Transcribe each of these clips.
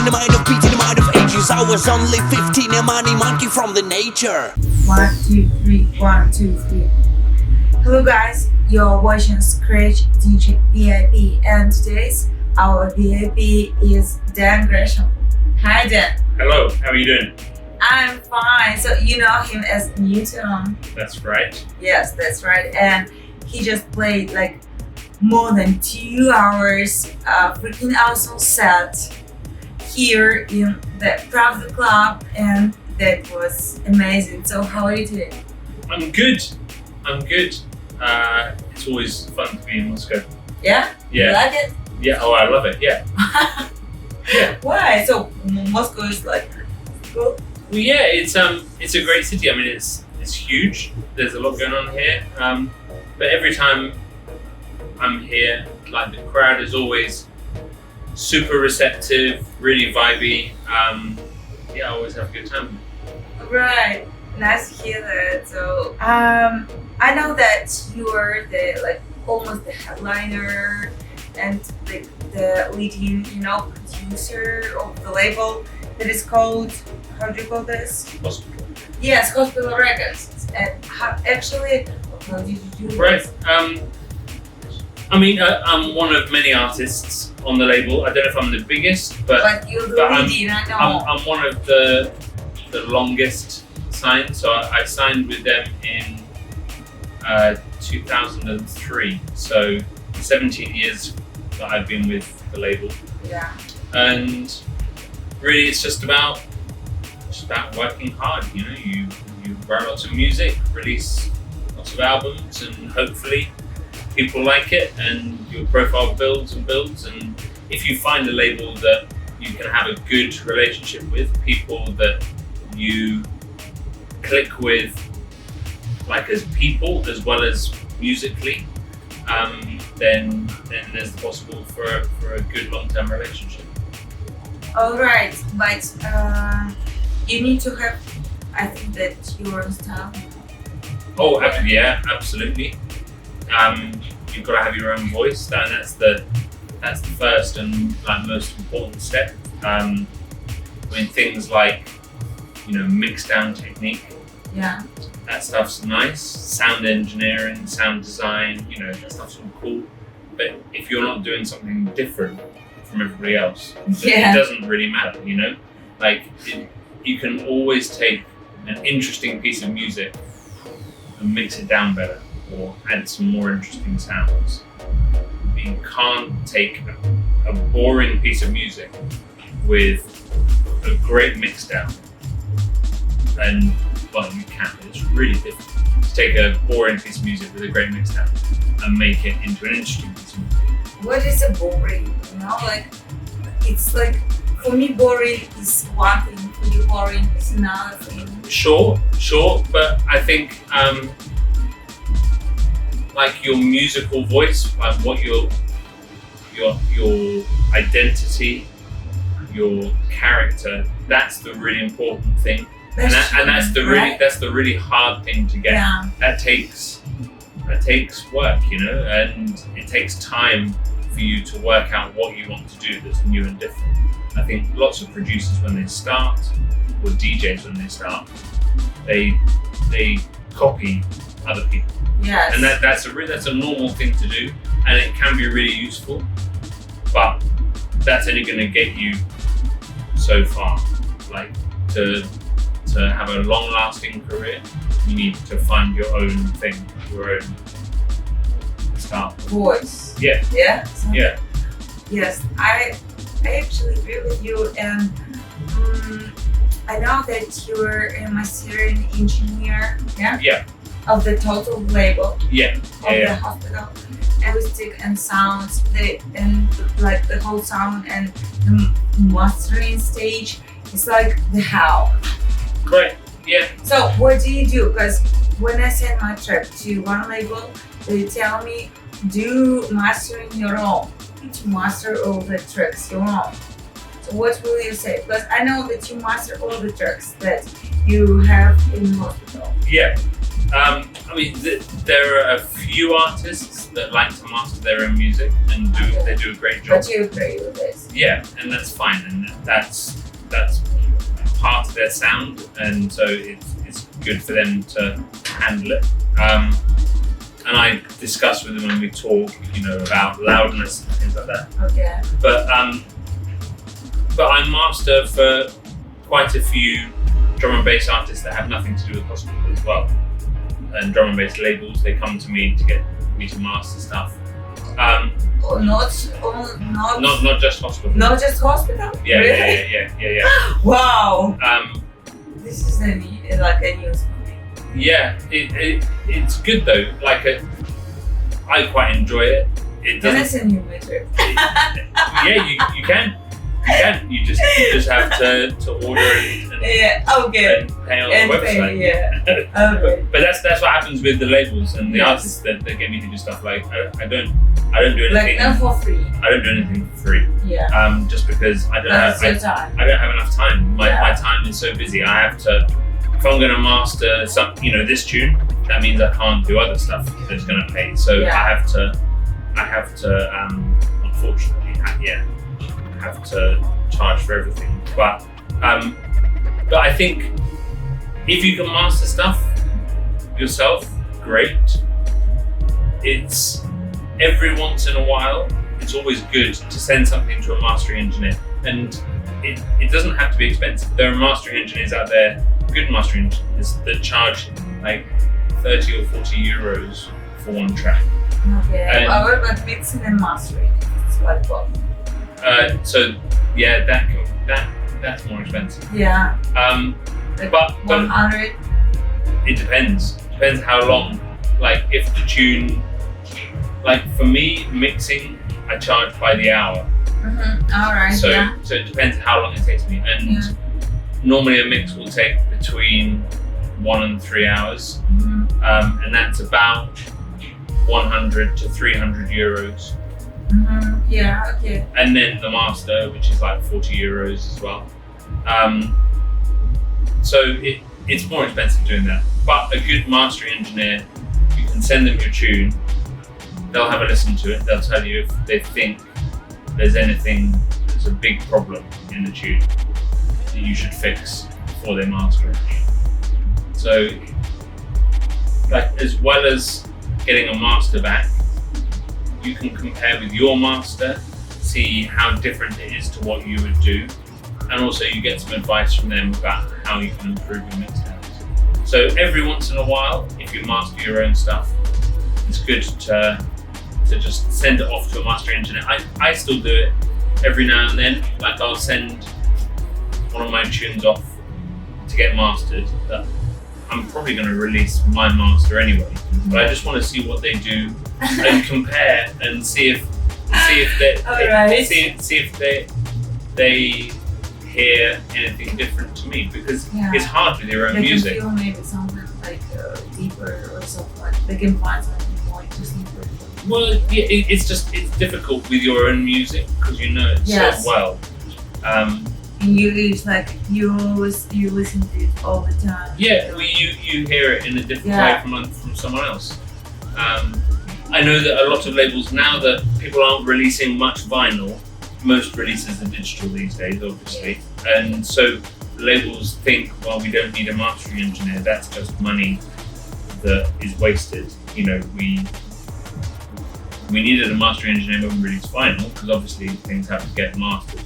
in the mind of beat, in the mind of ages. I was only 15, a money monkey from the nature. 1, 2, 3, 1, 2, 3. Hello guys, you're watching Scratch DJ VIP, and today's our VIP is Dan Gresham. Hi Dan. Hello, how are you doing? I'm fine. So you know him as Newton. That's right. Yes, that's right. And he just played like more than 2 hours, freaking awesome set here in the private club, and that was amazing. So how are you today? I'm good. It's always fun to be in Moscow. Yeah? Yeah. You like it? Yeah, oh I love it, yeah. Yeah. Why? So Moscow is like cool? Well, yeah, it's a great city. I mean, it's huge. There's a lot going on here. But every time I'm here, like the crowd is always super receptive, really vibey. Yeah, I always have a good time. Right. Nice to hear that. So I know that you are the like almost the headliner and like the leading, producer of the label that is called, how do you call this? Hospital. Yes, Hospital Records. And how did you do Right. this? I mean, I'm one of many artists on the label. I don't know if I'm the biggest, but You're the leading, I know. I'm one of the longest signed. So I signed with them in 2003. So 17 years that I've been with the label. Yeah. And really, it's just about working hard. You write lots of music, release lots of albums, and hopefully people like it, and your profile builds and builds. And if you find a label that you can have a good relationship with, people that you click with, like as people as well as musically, then there's the possible for a good long-term relationship. All right, but you need to have, I think, that your style. Oh, yeah, absolutely. You've got to have your own voice, and that's the first and like most important step. I mean, things like mix down technique. Yeah. That stuff's nice. Sound engineering, sound design, that stuff's all cool. But if you're not doing something different from everybody else, Yeah. it doesn't really matter. Like you can always take an interesting piece of music and mix it down better, or add some more interesting sounds. But you can't take a boring piece of music with a great mix down. And well, you can. It's really difficult to take a boring piece of music with a great mix down and make it into an interesting piece of music. What is a boring? Like it's like for me, boring is one thing. For you, boring is another thing. Sure, but I think like your musical voice, like what your identity, your character, that's the really important thing. That's the really hard thing to get. Yeah. That takes work, and it takes time for you to work out what you want to do that's new and different. I think lots of producers when they start, or DJs when they start, they copy other people. Yes. And that's a normal thing to do, and it can be really useful, but that's only going to get you so far. Like to have a long-lasting career, you need to find your own thing, your own style. Voice. Yeah. Yeah. Yeah. Yes, I actually agree with you, and I know that you're a mastering engineer. Yeah. Yeah. Of the total label. Yeah. Of the hospital, acoustic and sounds, and like the whole sound and the mastering stage. It's like the how. Great. Yeah. So what do you do? Because when I send my track to one label, they tell me do mastering your own. To master all the tracks your own. So what will you say? Because I know that you master all the tracks that you have in the hospital. Yeah. I mean, there are a few artists that like to master their own music and they do a great job. But you agree with this? Yeah, and that's fine, and that's part of their sound, and so it's good for them to handle it. And I discuss with them when we talk, about loudness and things like that. Okay. But I master for quite a few drum and bass artists that have nothing to do with hospital as well. And drum and bass labels, they come to me to get me to master stuff. Not just hospital. Not just hospital? Yeah, really? yeah. Wow. This is like a news movie. Yeah, it's good though. I quite enjoy it. It doesn't. Can I send you a picture? Yeah, you can. You just have to order and okay. and pay on the website. Okay. But that's what happens with the labels and the artists that get me to do stuff. Like I don't do anything. Like not for free. I don't do anything for free. Yeah. Just because I don't have enough time. My time is so busy. I have to. If I'm going to master this tune, that means I can't do other stuff that's going to pay. So I have to. Unfortunately, have to charge for everything. But I think if you can master stuff yourself, great. It's every once in a while, it's always good to send something to a mastering engineer, and it doesn't have to be expensive. There are mastering engineers out there, good mastering engineers, that charge like 30 or 40 euros for one track. Okay. What about mixing and mastering? It's like what? So yeah, that's more expensive. Yeah. But 100. It depends. Depends how long. Like if the tune, like for me mixing, I charge by the hour. All right. So it depends how long it takes me, and normally a mix will take between 1 and 3 hours, and that's about 100 to 300 euros. Yeah, okay. And then the master, which is like 40 euros as well. So it's more expensive doing that. But a good mastering engineer, you can send them your tune, they'll have a listen to it, they'll tell you if they think there's anything that's a big problem in the tune that you should fix before they master it. So, like, as well as getting a master back, you can compare with your master, see how different it is to what you would do, and also you get some advice from them about how you can improve your mix sounds. So every once in a while, if you master your own stuff, it's good to just send it off to a mastering engineer. I still do it every now and then. Like I'll send one of my tunes off to get mastered. That I'm probably going to release my master anyway, but I just want to see what they do and compare and see if they hear anything different to me, because it's hard with your own music. They can feel maybe something like deeper or something like they can find something more interesting for you. Well, yeah, it's difficult with your own music because you know it so well. And it's like you listen to it all the time. Yeah, well, you hear it in a different way from someone else. I know that a lot of labels, now that people aren't releasing much vinyl, most releases are digital these days, obviously. And so labels think, well, we don't need a mastering engineer, that's just money that is wasted. We needed a mastering engineer when we released vinyl, because obviously things have to get mastered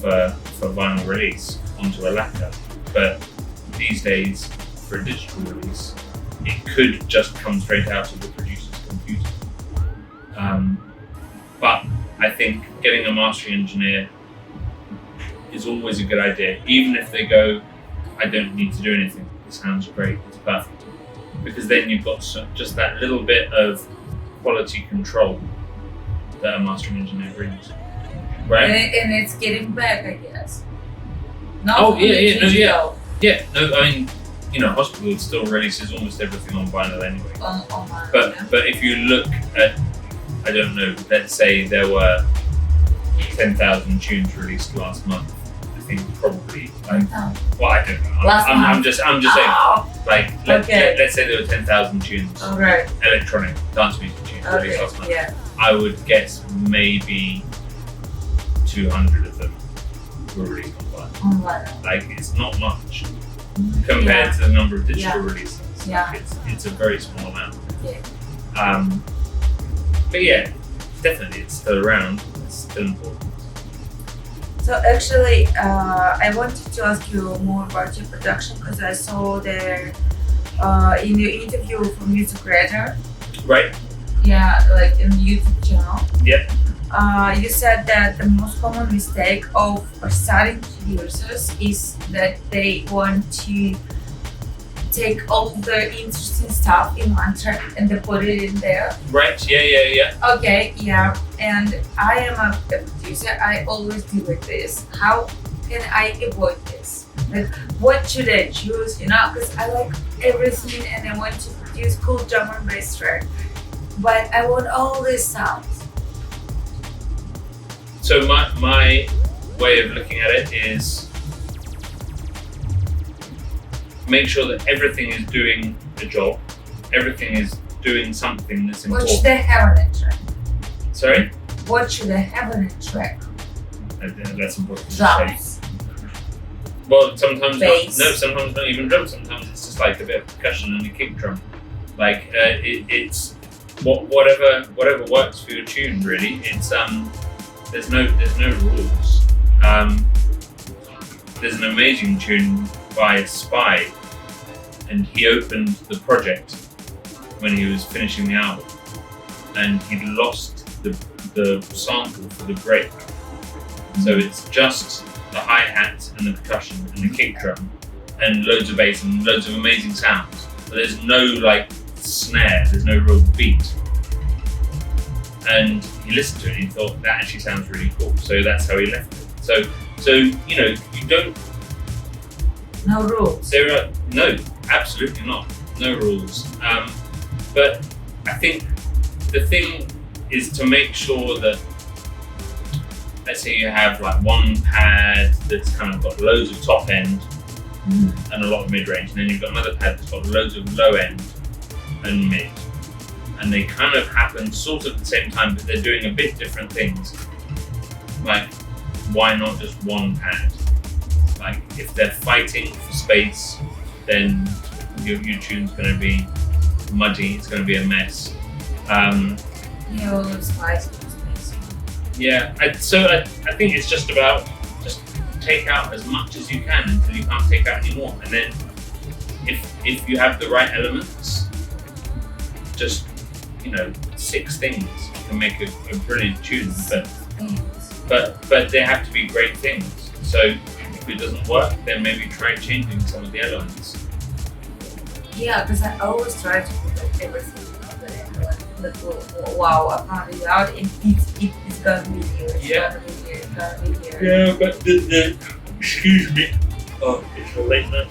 for vinyl release onto a lacquer. But these days, for a digital release, it could just come straight out of the producer's computer. But I think getting a mastering engineer is always a good idea, even if they go, I don't need to do anything, it sounds great, it's perfect. Because then you've got just that little bit of quality control that a mastering engineer brings. Right? And it's getting back, I guess. Hospital still releases almost everything on vinyl anyway. On but if you look at, I don't know, let's say there were 10,000 tunes released last month. think probably like, 10,000. well, I don't know. Last I'm just saying, like, Okay. let's say there were 10,000 tunes, Alright. electronic dance music tunes released Okay. last month. Yeah. I would guess maybe 200 of them were released online. Online. Like, it's not much compared to the number of digital Yeah. releases. Yeah. It's a very small amount. Yeah. But yeah, definitely it's still around. It's still important. So actually, I wanted to ask you more about your production because I saw there in your interview for Music Radar. Right? Yeah, like in the YouTube channel. Yep. You said that the most common mistake of starting producers is that they want to take all the interesting stuff in one track and they put it in there. Right? Yeah. Okay, yeah. And I am a producer. I always do like this. How can I avoid this? Like, what should I choose? You know, because I like everything and I want to produce cool drum and bass track, but I want all these sounds. So my way of looking at it is make sure that everything is doing a job. Everything is doing something that's What important. should I have on a track? Sorry? What should I have on a track? That's important to say. Drums. Well, sometimes Bass. sometimes not even drums. Sometimes it's just like a bit of percussion and a kick drum. Like it's whatever works for your tune. Really, it's there's no rules. There's an amazing tune by Spy, and he opened the project when he was finishing the album, and he'd lost the sample for the break. So it's just the hi-hat and the percussion and the kick drum and loads of bass and loads of amazing sounds. But there's no like snare, there's no real beat. And he listened to it and he thought that actually sounds really cool. So that's how he left it. So you know, you don't. No rules. There are no, absolutely not, no rules. But I think the thing is to make sure that, let's say you have like one pad that's kind of got loads of top end and a lot of mid range, and then you've got another pad that's got loads of low end and mid, and they kind of happen sort of at the same time, but they're doing a bit different things. Like, why not just one pad? Like, if they're fighting for space, then your tune's going to be muddy, it's going to be a mess. You always fight for space. Yeah, I think it's just about just take out as much as you can until you can't take out any more, and then if you have the right elements, just 6 things can make a brilliant tune, but they have to be great things. So if it doesn't work, then maybe try changing some of the elements. Yeah, because I always try to put like everything like, wow, I found it out, and it's gonna be here, it's gonna be here. Yeah, but the excuse me. Oh, it's late now.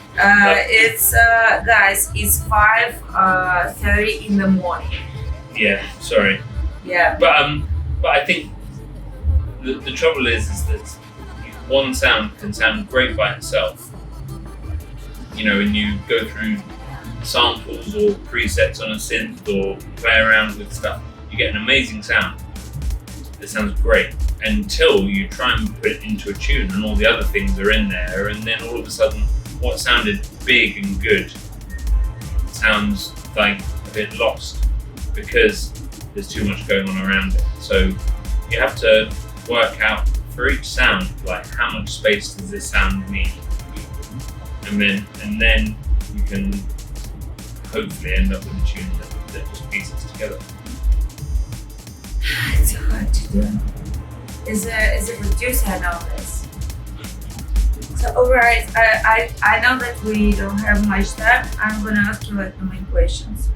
It's guys, it's 5:30 in the morning. Yeah, sorry. Yeah. But I think the trouble is that one sound can sound great by itself. When you go through samples or presets on a synth or play around with stuff, you get an amazing sound that sounds great until you try and put it into a tune and all the other things are in there, and then all of a sudden what sounded big and good sounds like a bit lost because there's too much going on around it. So you have to work out for each sound, like, how much space does this sound need, and then you can hopefully end up with a tune that just pieces together. It's hard to do. As a producer, I know this. So alright, I know that we don't have much time. I'm gonna ask you like the main questions.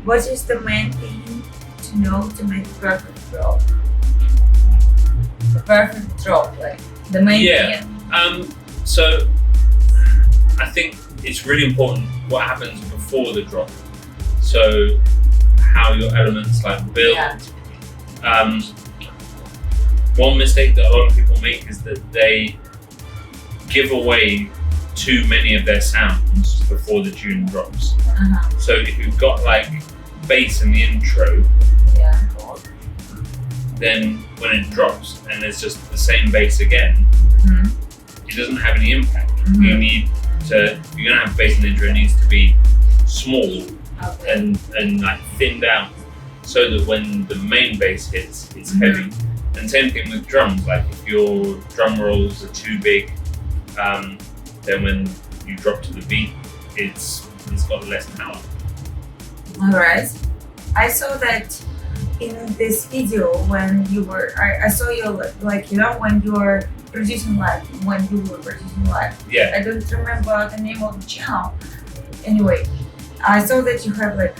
What is the main thing to know to make a perfect drop? A perfect drop, like the main thing. So I think it's really important what happens before the drop. So how your elements like build. Yeah. One mistake that a lot of people make is that they give away too many of their sounds before the tune drops. So if you've got like bass in the intro, then when it drops and there's just the same bass again, it doesn't have any impact. You need to, if you're gonna have bass in the intro, it needs to be small and like thinned out so that when the main bass hits, it's heavy. And same thing with drums, like if your drum rolls are too big, then when you drop to the beat, it's got less power. Alright. I saw that in this video when you were, I saw you like, you know, when you were producing live, Yeah. I don't remember the name of the channel. Anyway, I saw that you have like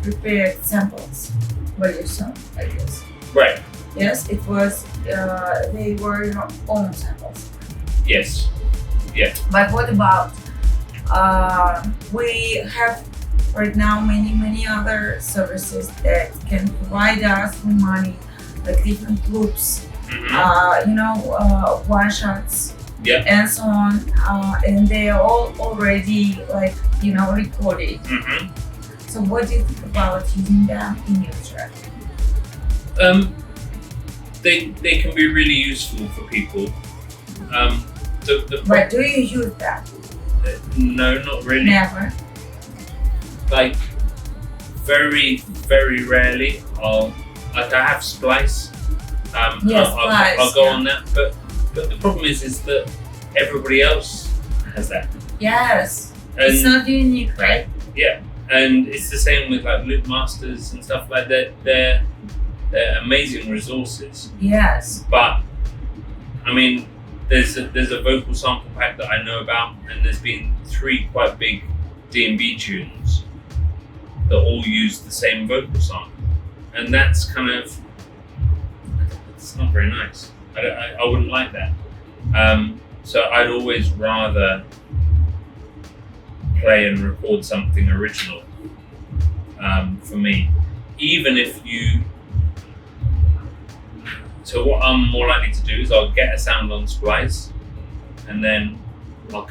prepared samples by your song, I guess. Right. Yes, it was, they were your own samples. Yes. Yeah. But what about, we have right now many other services that can provide us with money, like different loops, you know, one shots, and so on, and they are all already like, you know, recorded. So what do you think about using them in your track? They can be really useful for people. But do you use that? No, not really. Never. Like very rarely. I have Splice. I'll go on that, but the problem is that everybody else has that. Yes. And it's not unique, right? Yeah, and it's the same with like loop masters and stuff like that. They're amazing resources. Yes. But I mean, there's a vocal sample pack that I know about, and there's been 3 quite big D&B tunes that all use the same vocal sample, and that's kind of, it's not very nice. I wouldn't like that. So I'd always rather play and record something original for me, even if you. So what I'm more likely to do is I'll get a sound on Splice, and then I'll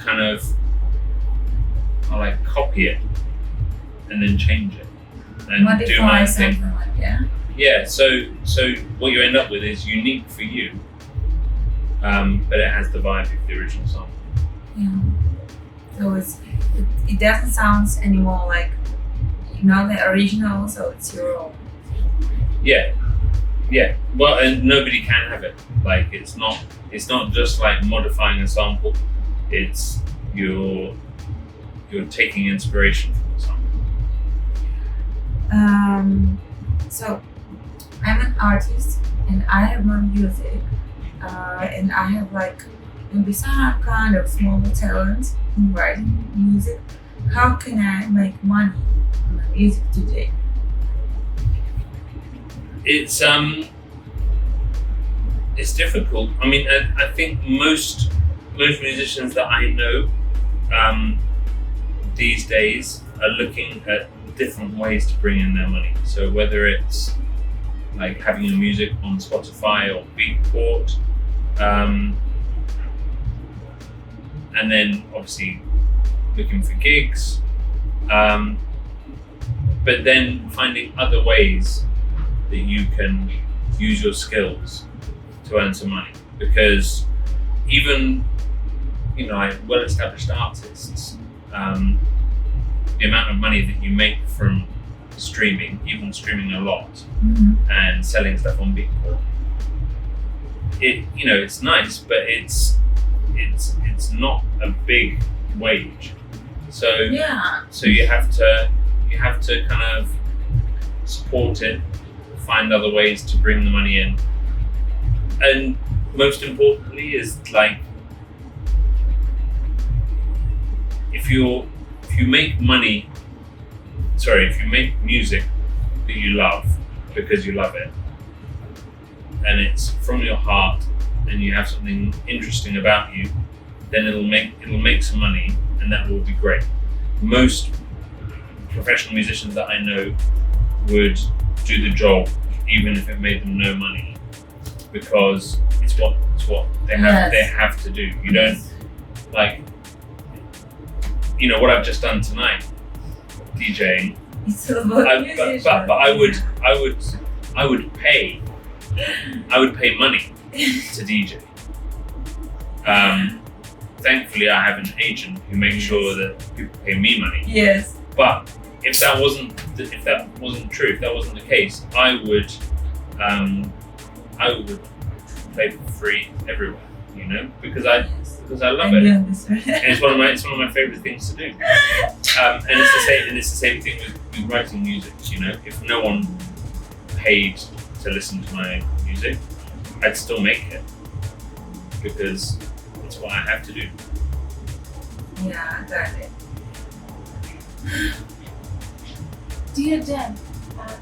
like copy it and then change it and do my own thing. Like that. Yeah. So what you end up with is unique for you, but it has the vibe of the original song. Yeah. So it doesn't sound anymore like, you know, the original. So it's your own. Yeah. Yeah, well, and nobody can have it. Like it's not just like modifying a sample. It's you're taking inspiration from the sample. So I'm an artist and I have my music, and I have like maybe some kind of small talent in writing music. How can I make money on my music today? It's difficult. I mean, I think most musicians that I know these days are looking at different ways to bring in their money. So whether it's like having your music on Spotify or Beatport, and then obviously looking for gigs, but then finding other ways that you can use your skills to earn some money. Because even, you know, like well-established artists, the amount of money that you make from streaming, even streaming a lot, and selling stuff on Beatport, it's nice, but it's not a big wage. So you have to kind of support it, find other ways to bring the money in, and most importantly is like if you make music that you love because you love it, and it's from your heart, and you have something interesting about you, then it'll make some money, and that will be great. Most professional musicians that I know would do the job even if it made them no money, because it's what they have to do. like, you know, what I've just done tonight, DJing. It's all about musician. But I would pay money to DJ. Thankfully, I have an agent who makes sure that people pay me money. Yes. But if that wasn't true, if that wasn't the case, I would play for free everywhere, you know, because I love it. And it's one of my favorite things to do. And it's the same thing with writing music, you know. If no one paid to listen to my music, I'd still make it because it's what I have to do. Yeah, I got it. Dear Dan,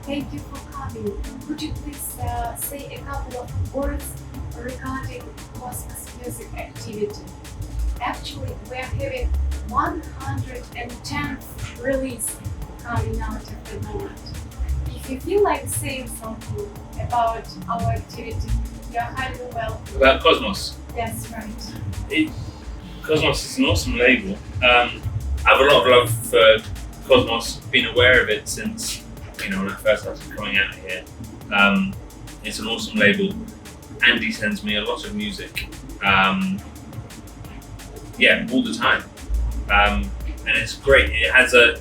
thank you for coming. Could you please say a couple of words regarding Cosmos music activity? Actually, we are having 110th release coming out at the moment. If you feel like saying something about our activity, you are highly welcome. About Cosmos. That's right. Cosmos is an awesome label. I have a lot of love for Cosmos. Been aware of it since, you know, when I first started coming out here. It's an awesome label. Andy sends me a lot of music. All the time. And it's great. It has a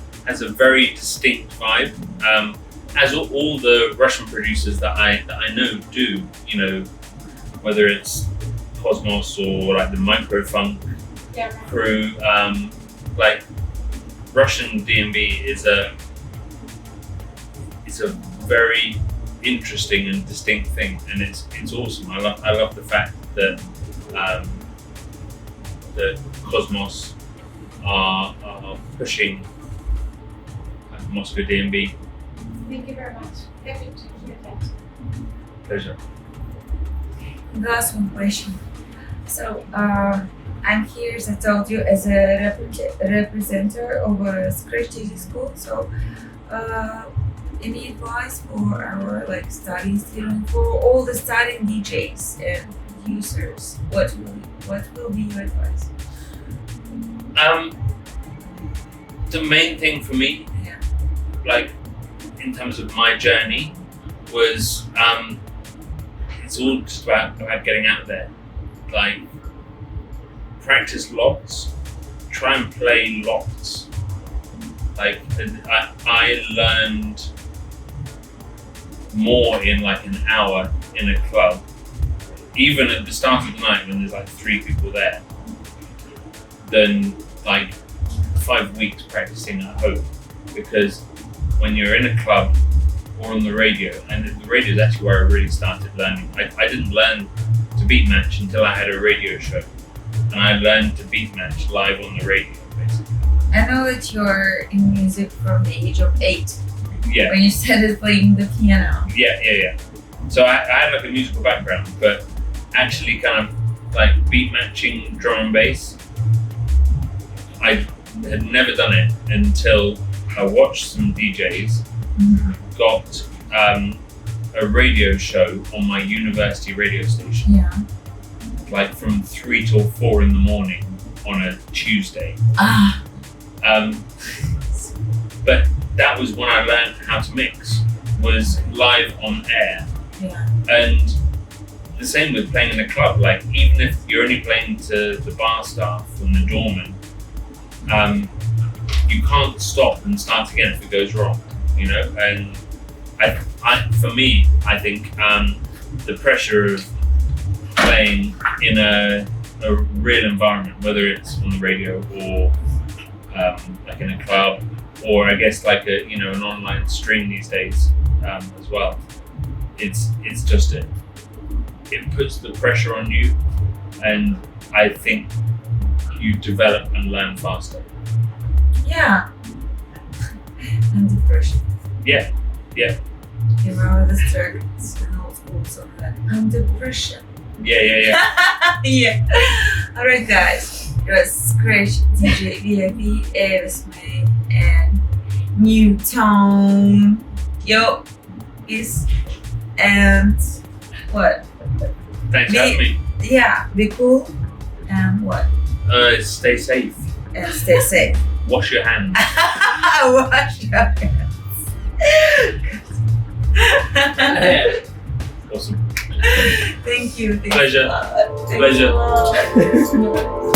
very distinct vibe. As all the Russian producers that I know do, you know, whether it's Cosmos or like the micro funk crew, like Russian D&B is a very interesting and distinct thing, and it's awesome. I love the fact that that Cosmos are pushing Moscow D&B. Thank you very much. Happy to hear that. Pleasure. Last one question. So, I'm here, as I told you, as a representative of a Scratch DJ school. So, any advice for our studying students, for all the starting DJs and producers? What will be your advice? The main thing for me, in terms of my journey, was it's all just about getting out there. Like, practice lots, try and play lots. Like, I learned more in an hour in a club, even at the start of the night when there's 3 people there, than 5 weeks practicing at home. Because when you're in a club or on the radio, and the radio is actually where I really started learning. I didn't learn to beat match until I had a radio show, and I learned to beat match live on the radio, basically. I know that you're in music from the age of 8. Yeah. When you started playing the piano. Yeah. So I had a musical background, but actually kind of beat matching drum and bass, I had never done it until I watched some DJs, got a radio show on my university radio station. Yeah. From 3 till 4 in the morning on a Tuesday. But that was when I learned how to mix, was live on air. Yeah. And the same with playing in a club. Even if you're only playing to the bar staff and the doorman, you can't stop and start again if it goes wrong, you know. And for me, I think the pressure of playing in a real environment, whether it's on the radio or in a club, or I guess an online stream these days as well, it's just it puts the pressure on you, and I think you develop and learn faster. Yeah. And the pressure. Yeah. You remember this track? It's an old school song, Under Pressure. Yeah. Yeah. Alright, guys. It was Scratch DJ VIP, with me, and New Tone. Yo, and what? Thanks for having me. Yeah, be cool. And what? Stay safe. And stay safe. Wash your hands. Wash your hands. Awesome. Thank you. Pleasure. Thank Pleasure. You.